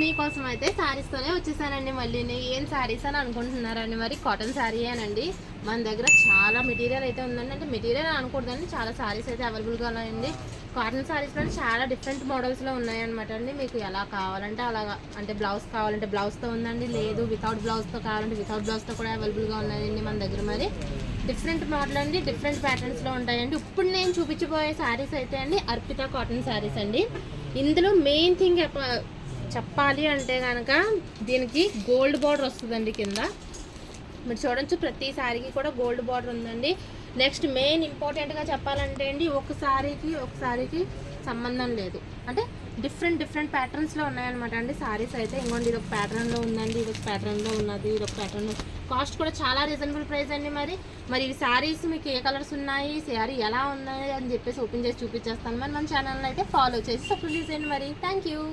మీకోసం అయితే శారీస్తోనే వచ్చేసానండి. మళ్ళీ ఏం శారీస్ అని అనుకుంటున్నారండి, మరి కాటన్ శారీ అనండి. మన దగ్గర చాలా మెటీరియల్ అయితే ఉందండి. అంటే మెటీరియల్ అనకూడదండి, చాలా శారీస్ అయితే అవైలబుల్గా ఉన్నాయండి. కాటన్ శారీస్లో చాలా డిఫరెంట్ మోడల్స్లో ఉన్నాయన్నమాట అండి. మీకు ఎలా కావాలంటే అలాగా, అంటే బ్లౌజ్ కావాలంటే బ్లౌజ్తో ఉందండి, లేదు వితౌట్ బ్లౌజ్తో కావాలంటే వితౌట్ బ్లౌజ్తో కూడా అవైలబుల్గా ఉన్నాయండి మన దగ్గర. మరి డిఫరెంట్ మోడల్ అండి, డిఫరెంట్ ప్యాటర్న్స్లో ఉంటాయండి. ఇప్పుడు నేను చూపించబోయే శారీస్ అయితే అండి అర్పిత కాటన్ శారీస్ అండి. ఇందులో మెయిన్ థింగ్ చెప్పాలి అంటే కనుక దీనికి గోల్డ్ బార్డర్ వస్తుందండి కింద. మీరు చూడొచ్చు, ప్రతి శారీకి కూడా గోల్డ్ బార్డర్ ఉందండి. నెక్స్ట్ మెయిన్ ఇంపార్టెంట్గా చెప్పాలంటే అండి, ఒక శారీకి సంబంధం లేదు, అంటే డిఫరెంట్ ప్యాటర్న్స్లో ఉన్నాయన్నమాట అండి శారీస్ అయితే. ఇంకోండి ఇది ఒక ప్యాటర్న్లో ఉందండి, ఇది ఒక ప్యాటర్న్లో ఉన్నది, ఇది ఒక ప్యాటర్న్. కాస్ట్ కూడా చాలా రీజనబుల్ ప్రైస్ అండి. మరి ఈ శారీస్ మీకు ఏ కలర్స్ ఉన్నాయి, శారీ ఎలా ఉన్నాయి అని చెప్పేసి ఓపెన్ చేసి చూపించేస్తాను. మరి మన ఛానల్ని అయితే ఫాలో చేసి సబ్స్క్రైబ్ చేయండి. మరి థ్యాంక్ యూ.